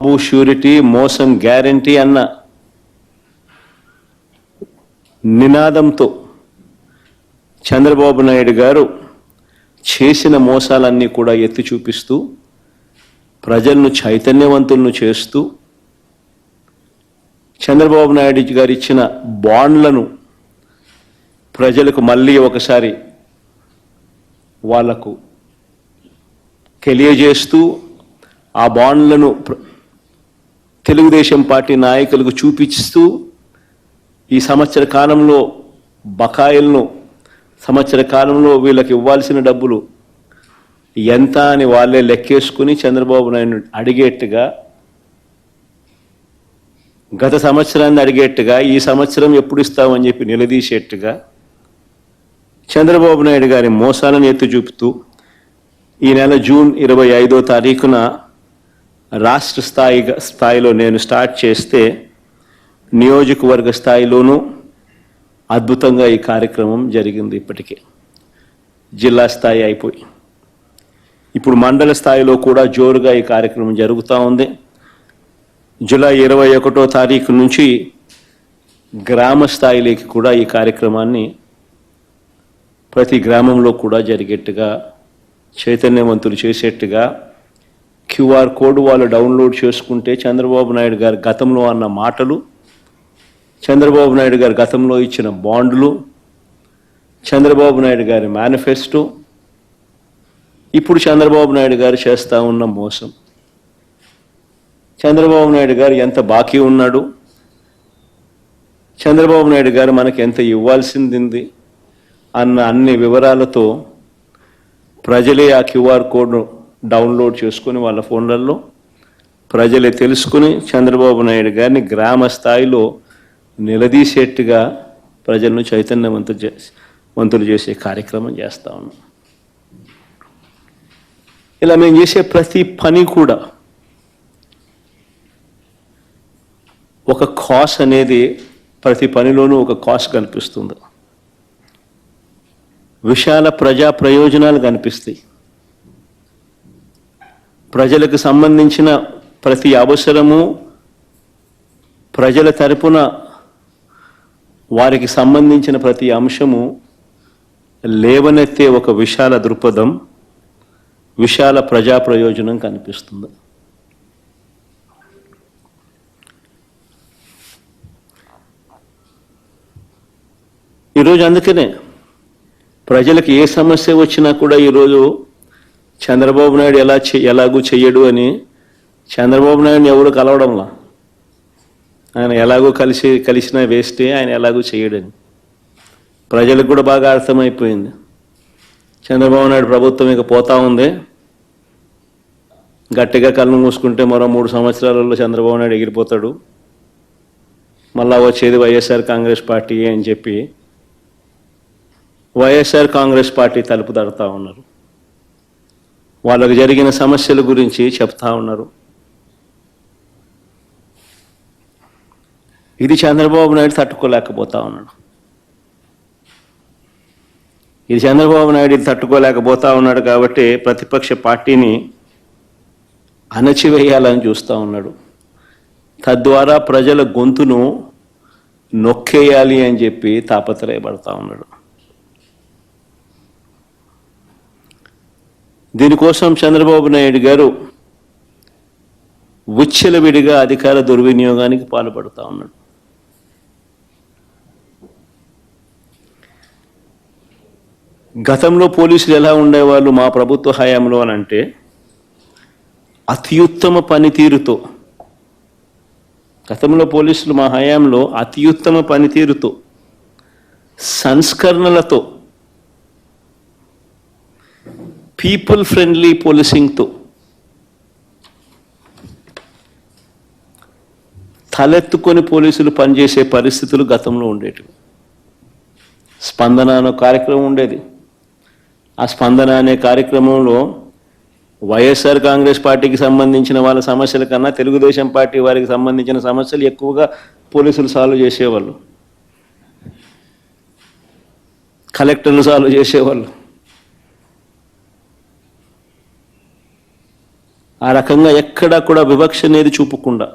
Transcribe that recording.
బాబు surety మోసం guarantee అన్న నినాదంతో చంద్రబాబు నాయుడు గారు చేసిన మోసాలన్నీ కూడా ఎత్తి చూపిస్తూ ప్రజలను చైతన్యవంతులను చేస్తూ చంద్రబాబు నాయుడు గారు ఇచ్చిన బాండ్లను ప్రజలకు మళ్ళీ ఒకసారి వాళ్లకు తెలియజేస్తూ ఆ బాండ్లను తెలుగుదేశం పార్టీ నాయకులకు చూపిస్తూ ఈ సంవత్సర కాలంలో బకాయిలను సంవత్సర కాలంలో వీళ్ళకి ఇవ్వాల్సిన డబ్బులు ఎంత అని వాళ్ళే లెక్కేసుకుని చంద్రబాబు నాయుడు అడిగేట్టుగా గత సంవత్సరాన్ని అడిగేట్టుగా ఈ సంవత్సరం ఎప్పుడు ఇస్తామని చెప్పి నిలదీసేట్టుగా చంద్రబాబు నాయుడు గారి మోసాలను ఎత్తి చూపుతూ ఈ నెల జూన్ 25వ తారీఖున రాష్ట్ర స్థాయిలో నేను స్టార్ట్ చేస్తే నియోజకవర్గ స్థాయిలోనూ అద్భుతంగా ఈ కార్యక్రమం జరిగింది. ఇప్పటికే జిల్లా స్థాయి అయిపోయి ఇప్పుడు మండల స్థాయిలో కూడా జోరుగా ఈ కార్యక్రమం జరుగుతూ ఉంది. జూలై 21వ తారీఖు నుంచి గ్రామ స్థాయిలోకి కూడా ఈ కార్యక్రమాన్ని ప్రతి గ్రామంలో కూడా జరిగేట్టుగా చైతన్యవంతులు చేసేట్టుగా QR కోడ్ వాళ్ళు డౌన్లోడ్ చేసుకుంటే చంద్రబాబు నాయుడు గారు గతంలో అన్న మాటలు, చంద్రబాబు నాయుడు గారు గతంలో ఇచ్చిన బాండ్లు, చంద్రబాబు నాయుడు గారి మేనిఫెస్టో, ఇప్పుడు చంద్రబాబు నాయుడు గారు చేస్తూ ఉన్న మోసం, చంద్రబాబు నాయుడు గారు ఎంత బాకీ ఉన్నాడు, చంద్రబాబు నాయుడు గారు మనకి ఎంత ఇవ్వాల్సింది అన్న అన్ని వివరాలతో ప్రజలే ఆ QR కోడ్ను డౌన్లోడ్ చేసుకుని వాళ్ళ ఫోన్లలో ప్రజలే తెలుసుకుని చంద్రబాబు నాయుడు గారిని గ్రామ స్థాయిలో నిలదీసేట్టుగా ప్రజలను చైతన్యవంతులు చేసే కార్యక్రమం చేస్తూ ఉన్నాం. ఇలా మేము చేసే ప్రతి పని కూడా ఒక కాస్ అనేది ప్రతి పనిలోనూ ఒక కాస్ కనిపిస్తుంది. విశాల ప్రజా ప్రయోజనాలు కనిపిస్తాయి. ప్రజలకు సంబంధించిన ప్రతి అవసరము ప్రజల తరపున వారికి సంబంధించిన ప్రతి అంశము లేవనెత్తే ఒక విశాల దృక్పథం, విశాల ప్రజా ప్రయోజనం కనిపిస్తుంది. ఈరోజు అందుకనే ప్రజలకు ఏ సమస్య వచ్చినా కూడా ఈరోజు చంద్రబాబు నాయుడు ఎలాగూ చెయ్యడు అని చంద్రబాబు నాయుడిని ఎవరు కలవడంలా. ఆయన ఎలాగో కలిసినా వేస్టే, ఆయన ఎలాగూ చెయ్యడని ప్రజలకు కూడా బాగా అర్థమైపోయింది. చంద్రబాబు నాయుడు ప్రభుత్వం ఇక పోతా ఉంది, గట్టిగా కళ్ళు మూసుకుంటే మరో 3 సంవత్సరాలలో చంద్రబాబు నాయుడు ఎగిరిపోతాడు, మళ్ళా వచ్చేది వైఎస్ఆర్ కాంగ్రెస్ పార్టీ అని చెప్పి వైఎస్ఆర్ కాంగ్రెస్ పార్టీ తలుపు తడతా ఉన్నారు. వాళ్ళకు జరిగిన సమస్యల గురించి చెప్తా ఉన్నారు. ఇది చంద్రబాబు నాయుడు తట్టుకోలేకపోతా ఉన్నాడు. ఇది చంద్రబాబు నాయుడు తట్టుకోలేకపోతా ఉన్నాడు కాబట్టి ప్రతిపక్ష పార్టీని అణచివేయాలని చూస్తూ ఉన్నాడు. తద్వారా ప్రజల గొంతును నొక్కేయాలి అని చెప్పి తాపత్రయపడతా ఉన్నాడు. దీనికోసం చంద్రబాబు నాయుడు గారు విచ్చలవిడిగా అధికార దుర్వినియోగానికి పాల్పడుతూ ఉన్నాడు. గతంలో పోలీసులు ఎలా ఉండేవాళ్ళు మా ప్రభుత్వ హయాంలో అని అంటే అత్యుత్తమ పనితీరుతో, గతంలో పోలీసులు మా హయాంలో అత్యుత్తమ పనితీరుతో, సంస్కరణలతో, పీపుల్ ఫ్రెండ్లీ పోలీసింగ్తో తలెత్తుకొని పోలీసులు పనిచేసే పరిస్థితులు గతంలో ఉండేటివి. స్పందన అనే కార్యక్రమం ఉండేది. ఆ స్పందన అనే కార్యక్రమంలో వైఎస్ఆర్ కాంగ్రెస్ పార్టీకి సంబంధించిన వాళ్ళ సమస్యల కన్నా తెలుగుదేశం పార్టీ వారికి సంబంధించిన సమస్యలు ఎక్కువగా పోలీసులు సాల్వ్ చేసేవాళ్ళు, కలెక్టర్లు సాల్వ్ చేసేవాళ్ళు. ఆ రకంగా ఎక్కడా కూడా వివక్ష అనేది చూపకుండా